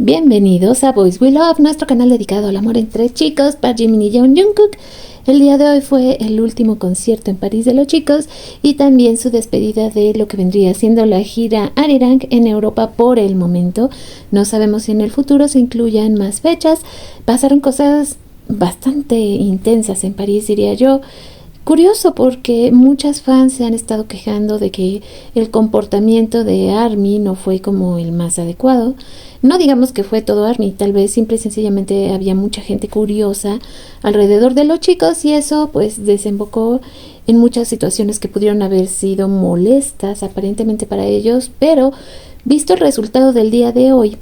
Bienvenidos a Boys We Love, nuestro canal dedicado al amor entre chicos, Park Jimin y Jungkook. El día de hoy fue el último concierto en París de los chicos y también su despedida de lo que vendría siendo la gira Arirang en Europa por el momento. No sabemos si en el futuro se incluyan más fechas. Pasaron cosas bastante intensas en París, diría yo. Curioso porque muchas fans se han estado quejando de que el comportamiento de ARMY no fue como el más adecuado. No digamos que fue todo ARMY, tal vez simple y sencillamente había mucha gente curiosa alrededor de los chicos y eso pues desembocó en muchas situaciones que pudieron haber sido molestas aparentemente para ellos, pero visto el resultado del día de hoy,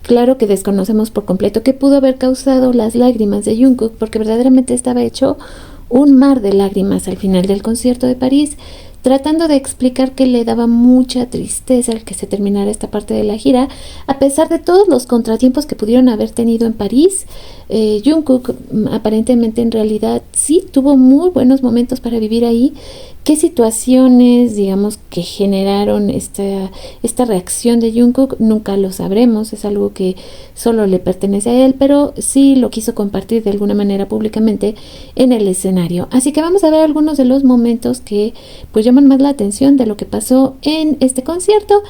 claro que desconocemos por completo qué pudo haber causado las lágrimas de Jungkook, porque verdaderamente estaba hecho un mar de lágrimas al final del concierto de París, tratando de explicar que le daba mucha tristeza el que se terminara esta parte de la gira, a pesar de todos los contratiempos que pudieron haber tenido en París. Jungkook aparentemente en realidad sí tuvo muy buenos momentos para vivir ahí. ¿Qué situaciones, digamos, que generaron esta reacción de Jungkook? Nunca lo sabremos, es algo que solo le pertenece a él, pero sí lo quiso compartir de alguna manera públicamente en el escenario. Así que vamos a ver algunos de los momentos que pues llaman más la atención de lo que pasó en este concierto.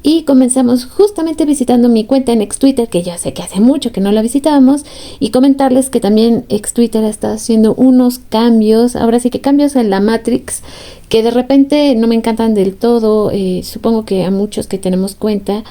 Y comenzamos justamente visitando mi cuenta en ex-Twitter, que ya sé que hace mucho que no la visitábamos, y comentarles que también ex-Twitter está haciendo unos cambios, ahora sí que cambios en la Matrix, que de repente no me encantan del todo. Supongo que a muchos que tenemos cuenta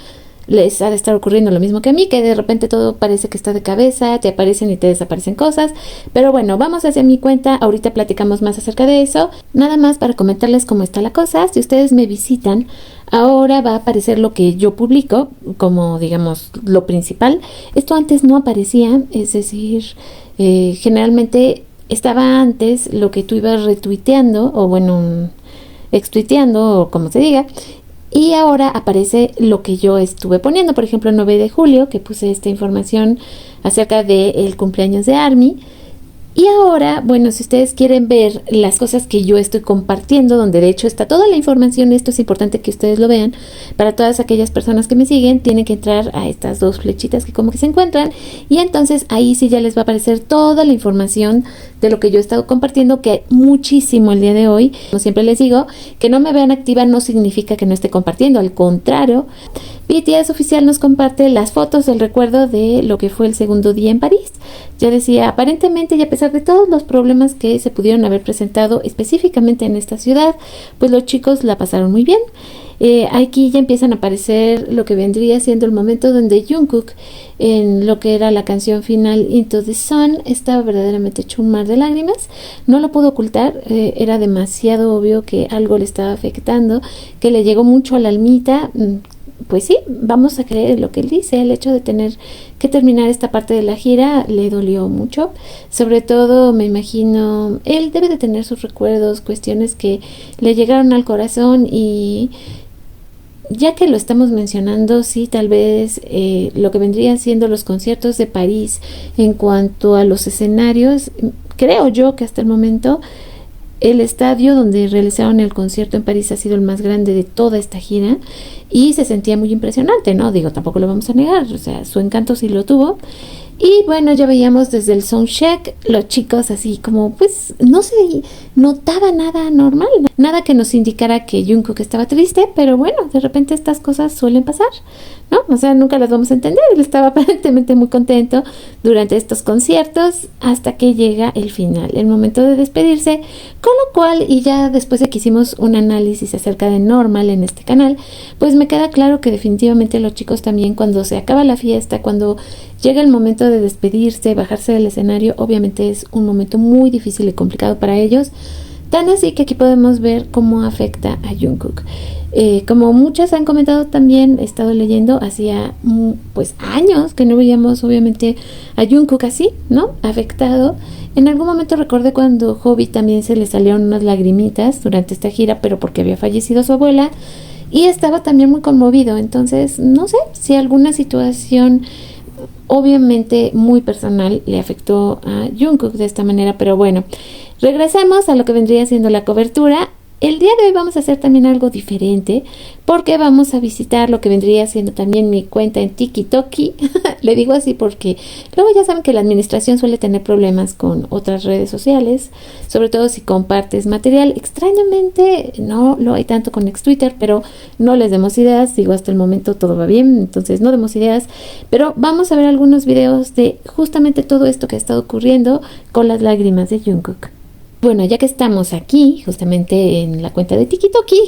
les ha de estar ocurriendo lo mismo que a mí, que de repente todo parece que está de cabeza, te aparecen y te desaparecen cosas. Pero bueno, vamos hacia mi cuenta, ahorita platicamos más acerca de eso. Nada más para comentarles cómo está la cosa. Si ustedes me visitan, ahora va a aparecer lo que yo publico como, digamos, lo principal. Esto antes no aparecía, es decir, generalmente estaba antes lo que tú ibas retuiteando, o bueno, extuiteando, o como se diga. Y ahora aparece lo que yo estuve poniendo, por ejemplo, el 9 de julio, que puse esta información acerca del cumpleaños de ARMY. Y ahora, bueno, si ustedes quieren ver las cosas que yo estoy compartiendo, donde de hecho está toda la información, esto es importante que ustedes lo vean, para todas aquellas personas que me siguen, tienen que entrar a estas dos flechitas que como que se encuentran, y entonces ahí sí ya les va a aparecer toda la información de lo que yo he estado compartiendo, que muchísimo el día de hoy. Como siempre les digo, que no me vean activa no significa que no esté compartiendo, al contrario. BTS Oficial nos comparte las fotos del recuerdo de lo que fue el segundo día en París. Ya decía, aparentemente y a pesar de todos los problemas que se pudieron haber presentado específicamente en esta ciudad, pues los chicos la pasaron muy bien. Aquí ya empiezan a aparecer lo que vendría siendo el momento donde Jungkook, en lo que era la canción final Into the Sun, estaba verdaderamente hecho un mar de lágrimas. No lo pudo ocultar, era demasiado obvio que algo le estaba afectando, que le llegó mucho a la almita. Pues sí, vamos a creer en lo que él dice. El hecho de tener que terminar esta parte de la gira le dolió mucho. Sobre todo, me imagino, él debe de tener sus recuerdos, cuestiones que le llegaron al corazón. Y ya que lo estamos mencionando, sí, tal vez lo que vendrían siendo los conciertos de París en cuanto a los escenarios, creo yo que hasta el momento el estadio donde realizaron el concierto en París ha sido el más grande de toda esta gira y se sentía muy impresionante, ¿no? Digo, tampoco lo vamos a negar, o sea, su encanto sí lo tuvo. Y bueno, ya veíamos desde el soundcheck los chicos así como, pues, no se notaba nada normal, nada que nos indicara que Jungkook estaba triste, pero bueno, de repente estas cosas suelen pasar, ¿no? O sea, nunca las vamos a entender. Él estaba aparentemente muy contento durante estos conciertos hasta que llega el final, el momento de despedirse, con lo cual, y ya después de que hicimos un análisis acerca de Normal en este canal, pues me queda claro que definitivamente los chicos también, cuando se acaba la fiesta, cuando llega el momento de despedirse, bajarse del escenario, obviamente es un momento muy difícil y complicado para ellos. Tan así que aquí podemos ver cómo afecta a Jungkook. Como muchas han comentado también, he estado leyendo, hacía pues años que no veíamos obviamente a Jungkook así, ¿no? Afectado. En algún momento recordé cuando Hobby también se le salieron unas lagrimitas durante esta gira, pero porque había fallecido su abuela. Y estaba también muy conmovido. Entonces, no sé si alguna situación obviamente muy personal le afectó a Jungkook de esta manera, pero bueno, regresemos a lo que vendría siendo la cobertura. El día de hoy vamos a hacer también algo diferente porque vamos a visitar lo que vendría siendo también mi cuenta en TikTok Le digo así porque luego ya saben que la administración suele tener problemas con otras redes sociales, sobre todo si compartes material. Extrañamente no lo hay tanto con Twitter, pero no les demos ideas. Digo, hasta el momento todo va bien, entonces no demos ideas. Pero vamos a ver algunos videos de justamente todo esto que ha estado ocurriendo con las lágrimas de Jungkook. Bueno, ya que estamos aquí, justamente en la cuenta de TikToki,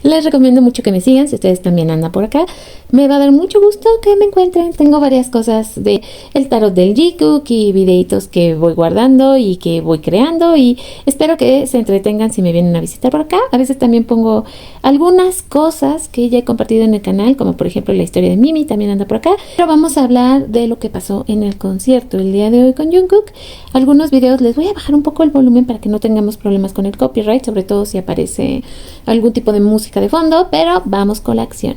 les recomiendo mucho que me sigan, si ustedes también andan por acá. Me va a dar mucho gusto que me encuentren. Tengo varias cosas de el tarot del Jikook y videitos que voy guardando y que voy creando, y espero que se entretengan si me vienen a visitar por acá. A veces también pongo algunas cosas que ya he compartido en el canal, como por ejemplo la historia de Mimi, también anda por acá. Pero vamos a hablar de lo que pasó en el concierto el día de hoy con Jungkook. Algunos videos les voy a bajar un poco el volumen para que no tengamos problemas con el copyright, sobre todo si aparece algún tipo de música de fondo, pero vamos con la acción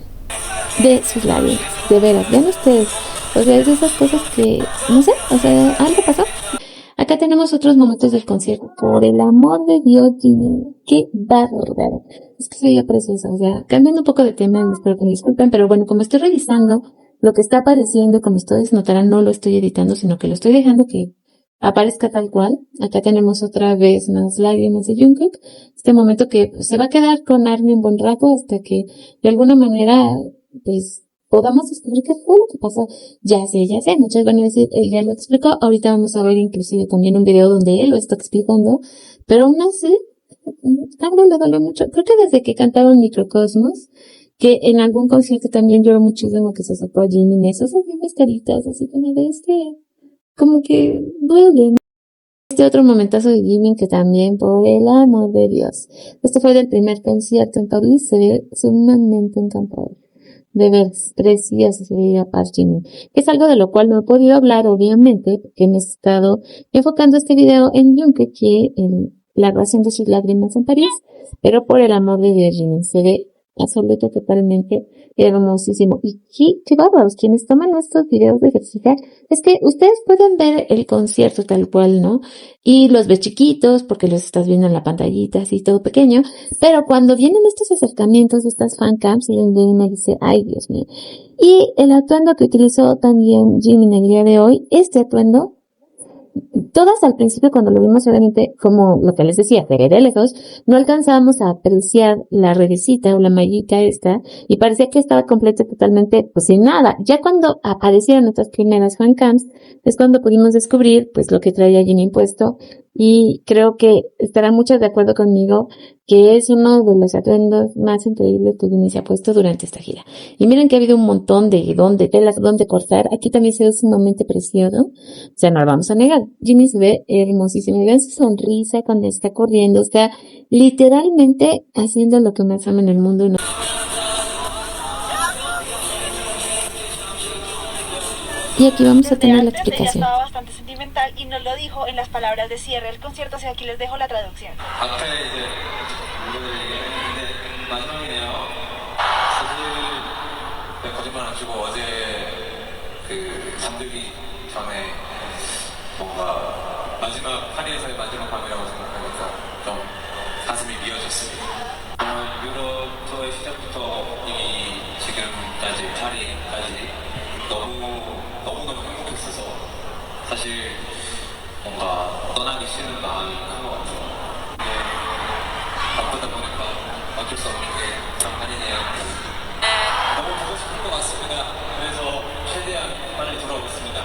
de sus lágrimas. De veras, vean ustedes, o sea, es de esas cosas que, no sé, o sea, algo pasó. Acá tenemos otros momentos del concierto. Por el amor de Dios, Jimmy, qué bárbaro. Es que se veía preciosa, o sea, cambiando un poco de tema, espero que me disculpen, pero bueno, como estoy revisando lo que está apareciendo, como ustedes notarán, no lo estoy editando, sino que lo estoy dejando que aparezca tal cual. Acá tenemos otra vez más lágrimas de Jungkook. Este momento que pues, se va a quedar con ARMY un buen rato hasta que de alguna manera pues podamos descubrir qué fue lo que pasó. Ya sé, muchos van a decir, él ya lo explicó. Ahorita vamos a ver inclusive también un video donde él lo está explicando, pero aún así, algo le dolió mucho. Creo que desde que cantaron Microcosmos, que en algún concierto también lloró muchísimo que se sacó a Jimmy en esos mismas caritas, así como de como que duele, ¿no? Este otro momentazo de Jimin que también, por el amor de Dios. Este fue del primer concierto en París, se ve sumamente encantador. De ver, precioso se veía Park Jimin. Es algo de lo cual no he podido hablar, obviamente, porque me he estado enfocando este video en Jungkook, en la razón de sus lágrimas en París, pero por el amor de Dios, Jimin, se ve absoluto totalmente hermosísimo. Y qué bárbaros, quienes toman estos videos de ejercitar, es que ustedes pueden ver el concierto tal cual, ¿no? Y los ves chiquitos porque los estás viendo en la pantallita, así todo pequeño, pero cuando vienen estos acercamientos, estas fancams, y me dice, ay Dios mío. Y el atuendo que utilizó también Jimmy en el día de hoy, este atuendo, todas al principio cuando lo vimos obviamente, como lo que les decía, pero de lejos, no alcanzábamos a apreciar la redecita o la mallita esta, y parecía que estaba completa totalmente, pues sin nada. Ya cuando aparecieron nuestras primeras fancams, es cuando pudimos descubrir, pues lo que traía Jimmy impuesto, y creo que estarán muchos de acuerdo conmigo que es uno de los atuendos más increíbles que Jimmy se ha puesto durante esta gira. Y miren que ha habido un montón de telas donde cortar. Aquí también se ve sumamente precioso. O sea, no lo vamos a negar. Jimmy se ve hermosísimo. Vean su sonrisa cuando está corriendo. Está literalmente haciendo lo que más ama en el mundo. ¿No? Y aquí vamos a tener la explicación. Ella estaba bastante sentimental y nos lo dijo en las palabras de cierre del concierto, o sea, aquí les dejo la traducción. 사실 뭔가 떠나기 싫은 마음이 큰 것 같아요. 바쁘다 보니까 어쩔 수 없는 게 장난이네요. 너무 보고 싶은 것 같습니다. 그래서 최대한 빨리 돌아오겠습니다.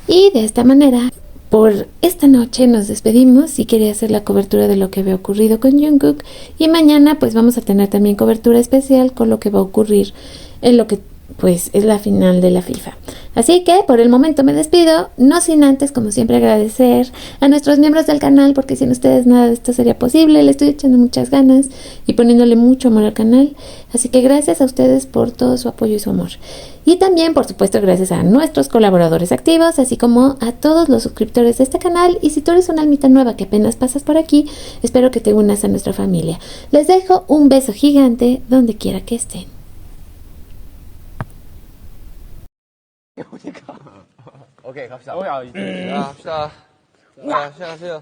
Y de esta manera, por esta noche nos despedimos y quería hacer la cobertura de lo que había ocurrido con Jungkook, y mañana pues vamos a tener también cobertura especial con lo que va a ocurrir en lo que pues es la final de la FIFA. Así que por el momento me despido, no sin antes, como siempre, agradecer a nuestros miembros del canal, porque sin ustedes nada de esto sería posible. Le estoy echando muchas ganas y poniéndole mucho amor al canal, así que gracias a ustedes por todo su apoyo y su amor. Y también, por supuesto, gracias a nuestros colaboradores activos, así como a todos los suscriptores de este canal. Y si tú eres una almita nueva que apenas pasas por aquí, espero que te unas a nuestra familia. Les dejo un beso gigante donde quiera que estén. 오케이 갑시다. 야, 갑시다. 자, 시작하세요.